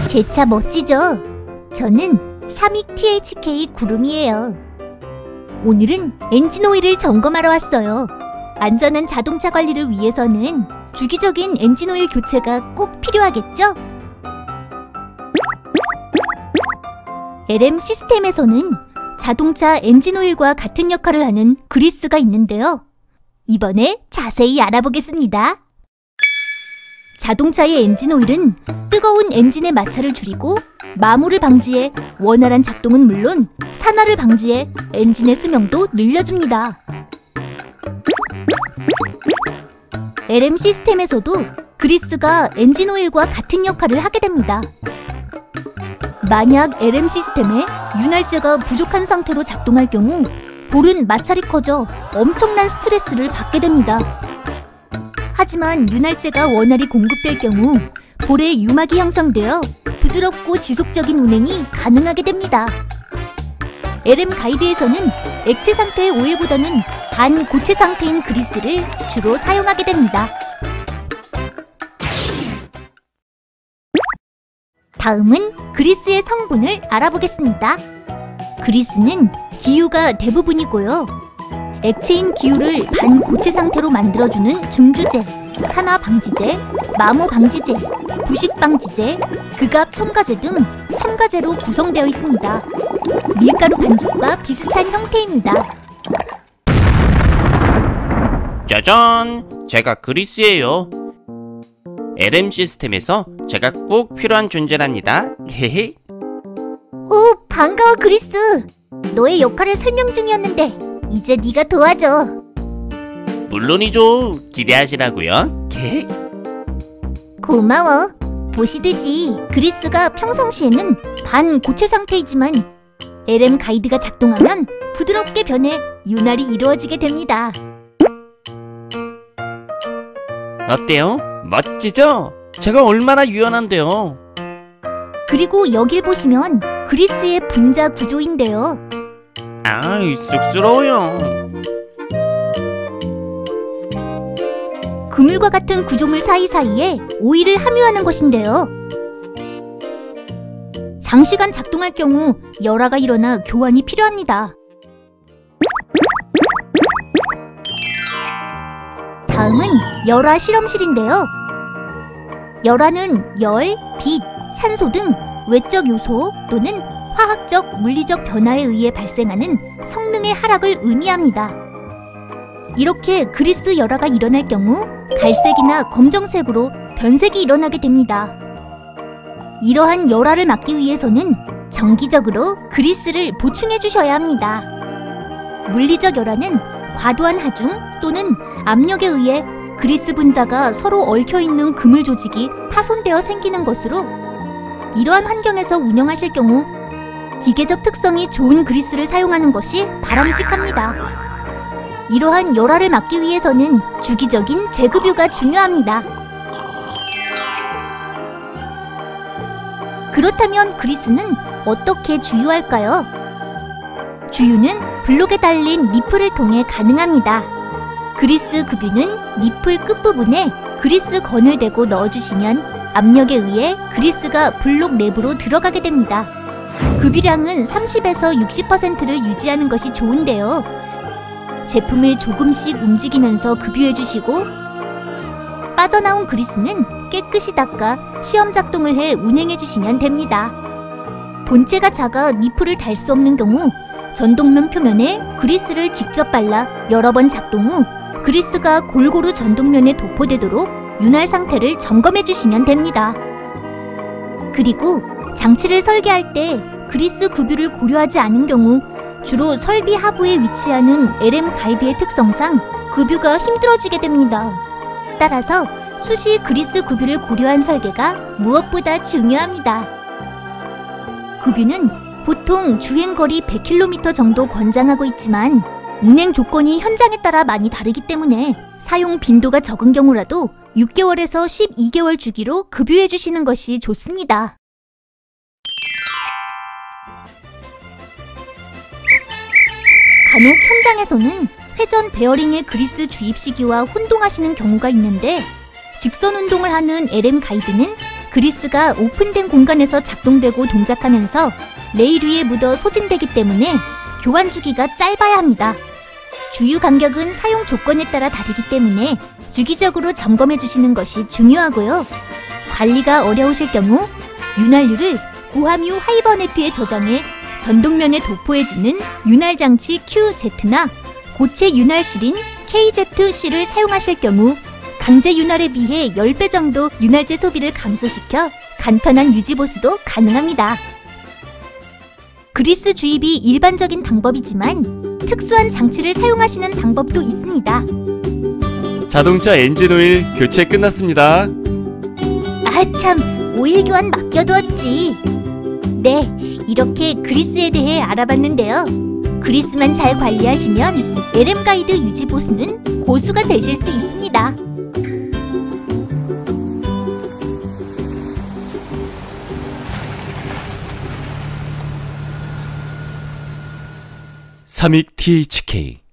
제 차 멋지죠? 저는 사믹 THK 구름이에요. 오늘은 엔진 오일을 점검하러 왔어요. 안전한 자동차 관리를 위해서는 주기적인 엔진 오일 교체가 꼭 필요하겠죠? LM 시스템에서는 자동차 엔진 오일과 같은 역할을 하는 그리스가 있는데요. 이번에 자세히 알아보겠습니다. 자동차의 엔진 오일은 뜨거운 엔진의 마찰을 줄이고 마모를 방지해 원활한 작동은 물론 산화를 방지해 엔진의 수명도 늘려줍니다. LM 시스템에서도 그리스가 엔진 오일과 같은 역할을 하게 됩니다. 만약 LM 시스템에 윤활제가 부족한 상태로 작동할 경우 볼은 마찰이 커져 엄청난 스트레스를 받게 됩니다. 하지만 윤활제가 원활히 공급될 경우 볼에 유막이 형성되어 부드럽고 지속적인 운행이 가능하게 됩니다. LM 가이드에서는 액체 상태의 오일보다는 반고체 상태인 그리스를 주로 사용하게 됩니다. 다음은 그리스의 성분을 알아보겠습니다. 그리스는 기유가 대부분이고요. 액체인 기유를 반고체 상태로 만들어주는 중주제, 산화 방지제, 마모 방지제, 부식 방지제, 극압 첨가제 등 첨가제로 구성되어 있습니다. 밀가루 반죽과 비슷한 형태입니다. 짜잔! 제가 그리스예요. LM 시스템에서 제가 꼭 필요한 존재랍니다. 헤헤. 오, 반가워 그리스. 너의 역할을 설명 중이었는데 이제 네가 도와줘. 물론이죠. 기대하시라고요. 헤헤. 고마워. 보시듯이 그리스가 평상시에는 반고체 상태이지만 LM 가이드가 작동하면 부드럽게 변해 윤활이 이루어지게 됩니다. 어때요? 멋지죠? 제가 얼마나 유연한데요. 그리고 여길 보시면 그리스의 분자 구조인데요. 아이, 쑥스러워요. 그물과 같은 구조물 사이사이에 오일을 함유하는 것인데요. 장시간 작동할 경우 열화가 일어나 교환이 필요합니다. 다음은 열화 실험실인데요. 열화는 열, 빛, 산소 등 외적 요소 또는 화학적, 물리적 변화에 의해 발생하는 성능의 하락을 의미합니다. 이렇게 그리스 열화가 일어날 경우 갈색이나 검정색으로 변색이 일어나게 됩니다. 이러한 열화를 막기 위해서는 정기적으로 그리스를 보충해 주셔야 합니다. 물리적 열화는 과도한 하중 또는 압력에 의해 그리스 분자가 서로 얽혀있는 그물 조직이 파손되어 생기는 것으로, 이러한 환경에서 운영하실 경우 기계적 특성이 좋은 그리스를 사용하는 것이 바람직합니다. 이러한 열화를 막기 위해서는 주기적인 재급유가 중요합니다. 그렇다면 그리스는 어떻게 주유할까요? 주유는 블록에 달린 니플을 통해 가능합니다. 그리스 급유는 니플 끝부분에 그리스 건을 대고 넣어주시면 압력에 의해 그리스가 블록 내부로 들어가게 됩니다. 급유량은 30에서 60%를 유지하는 것이 좋은데요. 제품을 조금씩 움직이면서 급유해주시고 빠져나온 그리스는 깨끗이 닦아 시험 작동을 해 운행해주시면 됩니다. 본체가 작아 니플을 달 수 없는 경우 전동면 표면에 그리스를 직접 발라 여러 번 작동 후 그리스가 골고루 전동면에 도포되도록 윤활 상태를 점검해주시면 됩니다. 그리고 장치를 설계할 때 그리스 급유를 고려하지 않은 경우 주로 설비 하부에 위치하는 LM 가이드의 특성상 급유가 힘들어지게 됩니다. 따라서 수시 그리스 급유를 고려한 설계가 무엇보다 중요합니다. 급유는 보통 주행거리 100km 정도 권장하고 있지만 운행 조건이 현장에 따라 많이 다르기 때문에 사용 빈도가 적은 경우라도 6개월에서 12개월 주기로 급유해 주시는 것이 좋습니다. 간혹 현장에서는 회전 베어링의 그리스 주입 시기와 혼동하시는 경우가 있는데, 직선 운동을 하는 LM 가이드는 그리스가 오픈된 공간에서 작동되고 동작하면서 레일 위에 묻어 소진되기 때문에 교환 주기가 짧아야 합니다. 주유 간격은 사용 조건에 따라 다르기 때문에 주기적으로 점검해 주시는 것이 중요하고요. 관리가 어려우실 경우 윤활유를 고함유 하이버네트에 저장해 전동면에 도포해주는 윤활장치 QZ나 고체 윤활실인 KZC를 사용하실 경우 강제 윤활에 비해 10배 정도 윤활제 소비를 감소시켜 간편한 유지 보수도 가능합니다. 그리스 주입이 일반적인 방법이지만 특수한 장치를 사용하시는 방법도 있습니다. 자동차 엔진 오일 교체 끝났습니다. 아참, 오일 교환 맡겨두었지. 네, 이렇게 그리스에 대해 알아봤는데요. 그리스만 잘 관리하시면 LM 가이드 유지 보수는 고수가 되실 수 있습니다. 삼익 THK